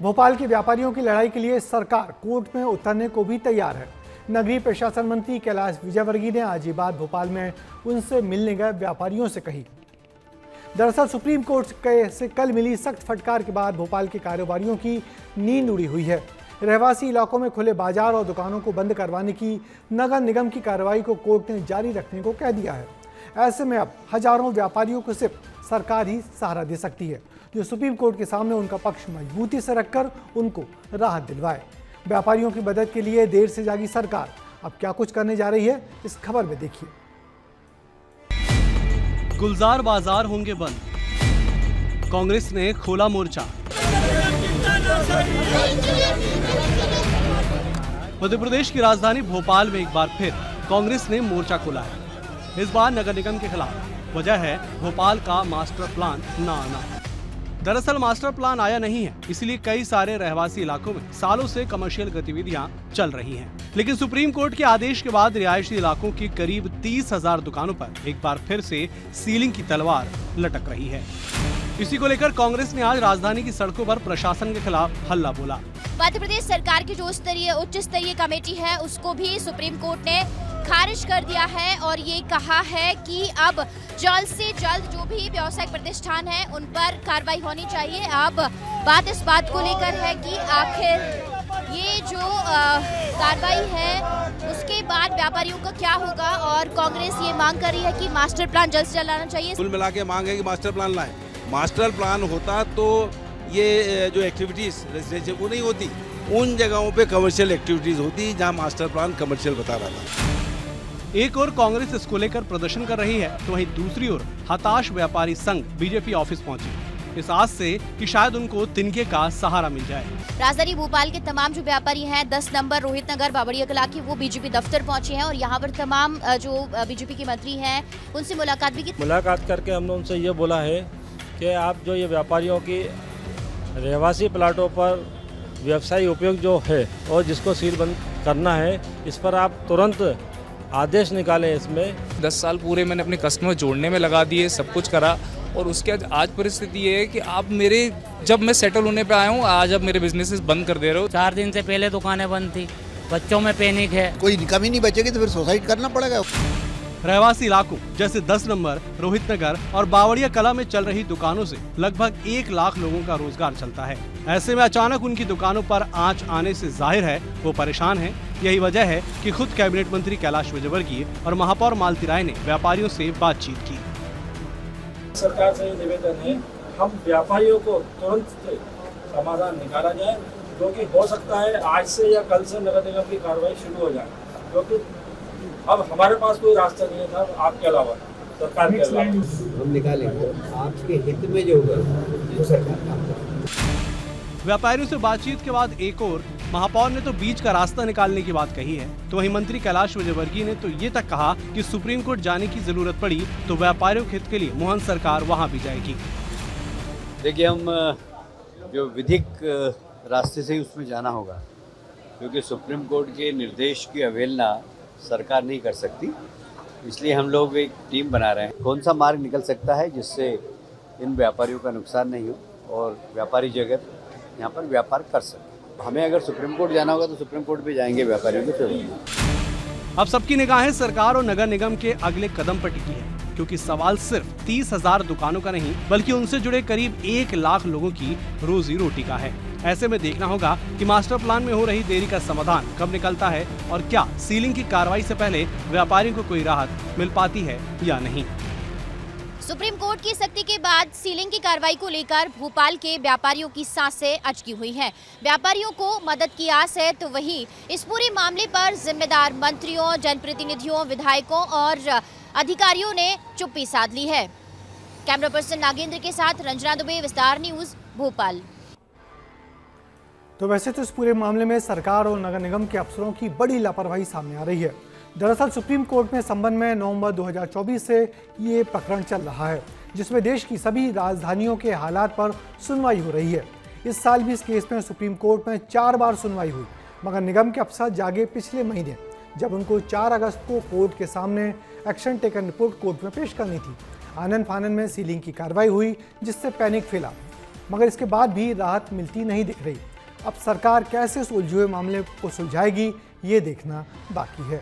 भोपाल के व्यापारियों की लड़ाई के लिए सरकार कोर्ट में उतरने को भी तैयार है। नगरीय प्रशासन मंत्री कैलाश विजयवर्गीय ने आज ये बात भोपाल में उनसे मिलने गए व्यापारियों से कही। दरअसल सुप्रीम कोर्ट से कल मिली सख्त फटकार के बाद भोपाल के कारोबारियों की नींद उड़ी हुई है। रहवासी इलाकों में खुले बाजार और दुकानों को बंद करवाने की नगर निगम की कार्रवाई को कोर्ट ने जारी रखने को कह दिया है। ऐसे में अब हजारों व्यापारियों को सिर्फ सरकार ही सहारा दे सकती है, जो सुप्रीम कोर्ट के सामने उनका पक्ष मजबूती से रखकर उनको राहत दिलवाए। व्यापारियों की मदद के लिए देर से जागी सरकार अब क्या कुछ करने जा रही है, इस खबर में देखिए। गुलजार बाजार होंगे बंद, कांग्रेस ने खोला मोर्चा। मध्य प्रदेश की राजधानी भोपाल में एक बार फिर कांग्रेस ने मोर्चा खोला है। इस बार नगर निगम के खिलाफ। वजह है भोपाल का मास्टर प्लान न आना। दरअसल मास्टर प्लान आया नहीं है, इसलिए कई सारे रहवासी इलाकों में सालों से कमर्शियल गतिविधियां चल रही हैं। लेकिन सुप्रीम कोर्ट के आदेश के बाद रिहायशी इलाकों की करीब 30,000 दुकानों पर एक बार फिर से सीलिंग की तलवार लटक रही है। इसी को लेकर कांग्रेस ने आज राजधानी की सड़कों पर प्रशासन के खिलाफ हल्ला बोला। मध्य प्रदेश सरकार की जो उच्च स्तरीय कमेटी है उसको भी सुप्रीम कोर्ट ने खारिज कर दिया है और ये कहा है कि अब जल्द से जल्द जो भी व्यावसायिक प्रतिष्ठान है उन पर कार्रवाई होनी चाहिए। अब बात इस बात को लेकर है कि आखिर ये जो कार्रवाई है उसके बाद व्यापारियों का क्या होगा, और कांग्रेस ये मांग कर रही है कि मास्टर प्लान जल्द से जल्द लाना चाहिए। कुल मिला के मांग है कि मास्टर प्लान लाएं। मास्टर प्लान होता तो ये जो एक्टिविटीज रेजिडेंशियल वो नहीं होती, उन जगहों पे कमर्शियल एक्टिविटीज होती जहां मास्टर प्लान कमर्शियल बता रहा था। एक ओर कांग्रेस इसको लेकर प्रदर्शन कर रही है, तो वहीं दूसरी ओर हताश व्यापारी संघ बीजेपी ऑफिस पहुंची, इस आस से कि शायद उनको तिनके का सहारा मिल जाए। राजधानी भोपाल के तमाम जो व्यापारी हैं 10 नंबर रोहित नगर बावड़िया कला की, वो बीजेपी दफ्तर पहुंचे हैं और यहाँ पर तमाम जो बीजेपी के मंत्री हैं उनसे मुलाकात भी की। मुलाकात करके हमने उनसे ये बोला है कि आप जो ये व्यापारियों की रहवासी प्लाटों पर व्यवसायी उपयोग जो है और जिसको सील बंद करना है, इस पर आप तुरंत आदेश निकालें। इसमें 10 साल पूरे मैंने अपने कस्टमर जोड़ने में लगा दिए, सब कुछ करा, और उसके आज परिस्थिति ये है कि आप मेरे जब मैं सेटल होने पे आया हूँ, आज अब मेरे बिजनेसेस बंद कर दे रहे हो। 4 दिन से पहले दुकानें बंद थी, बच्चों में पैनिक है, कोई कमी नहीं बचेगी तो फिर सुसाइड करना पड़ेगा। रहवासी इलाकों जैसे 10 नंबर रोहित नगर और बावड़िया कला में चल रही दुकानों से लगभग 1 लाख लोगों का रोजगार चलता है। ऐसे में अचानक उनकी दुकानों पर आंच आने से जाहिर है वो परेशान हैं। यही वजह है कि खुद कैबिनेट मंत्री कैलाश विजयवर्गीय और महापौर मालती राय ने व्यापारियों से बातचीत की। सरकार से निवेदन है, हम व्यापारियों को तुरंत समाधान निकाला जाए, क्योंकि हो सकता है आज से या कल से नगर निगम की कार्रवाई शुरू हो जाए, क्योंकि अब हमारे पास कोई रास्ता नहीं है था आपके अलावा, सरकार के अलावा। हम निकालेंगे आपके हित में जो होगा वो सरकार। व्यापारियों से बातचीत के बाद एक और महापौर ने तो बीच का रास्ता निकालने की बात कही है, तो वहीं मंत्री कैलाश विजयवर्गीय ने तो ये तक कहा कि सुप्रीम कोर्ट जाने की जरूरत पड़ी तो व्यापारियों के हित के लिए मोहन सरकार वहां भी जाएगी। देखिए, हम जो विधिक रास्ते से ही उसमें जाना होगा, क्योंकि सुप्रीम कोर्ट के निर्देश की अवहेलना सरकार नहीं कर सकती। इसलिए हम लोग एक टीम बना रहे हैं, कौन सा मार्ग निकल सकता है जिससे इन व्यापारियों का नुकसान नहीं हो और व्यापारी जगत यहाँ पर व्यापार कर सके। हमें अगर सुप्रीम कोर्ट जाना होगा तो सुप्रीम कोर्ट भी जाएंगे व्यापारियों के थ्रू। अब सबकी निगाहें सरकार और नगर निगम के अगले कदम पर टिकी है, क्योंकि सवाल सिर्फ 30,000 दुकानों का नहीं बल्कि उनसे जुड़े करीब 1 लाख लोगों की रोजी रोटी का है। ऐसे में देखना होगा कि मास्टर प्लान में हो रही देरी का समाधान कब निकलता है और क्या सीलिंग की कार्रवाई से पहले व्यापारियों को कोई राहत मिल पाती है या नहीं। सुप्रीम कोर्ट की सख्ती के बाद सीलिंग की कार्रवाई को लेकर भोपाल के व्यापारियों की सांसें अचकी हुई हैं। व्यापारियों को मदद की आस है, तो वहीं इस पूरे मामले पर जिम्मेदार मंत्रियों, जनप्रतिनिधियों, विधायकों और अधिकारियों ने चुप्पी साध ली है। कैमरा पर्सन नागेंद्र के साथ रंजना दुबे, विस्तार न्यूज, भोपाल। तो वैसे तो इस पूरे मामले में सरकार और नगर निगम के अफसरों की बड़ी लापरवाही सामने आ रही है। दरअसल सुप्रीम कोर्ट में संबंध में नवंबर 2024 से ये प्रकरण चल रहा है, जिसमें देश की सभी राजधानियों के हालात पर सुनवाई हो रही है। इस साल भी इस केस में सुप्रीम कोर्ट में 4 बार सुनवाई हुई, मगर निगम के अफसर जागे पिछले महीने, जब उनको 4 अगस्त को कोर्ट के सामने एक्शन टेकन रिपोर्ट कोर्ट में पेश करनी थी। आनन फानन में सीलिंग की कार्रवाई हुई, जिससे पैनिक फैला, मगर इसके बाद भी राहत मिलती नहीं दिख रही। अब सरकार कैसे सुलझे हुए मामले को सुलझाएगी, ये देखना बाकी है।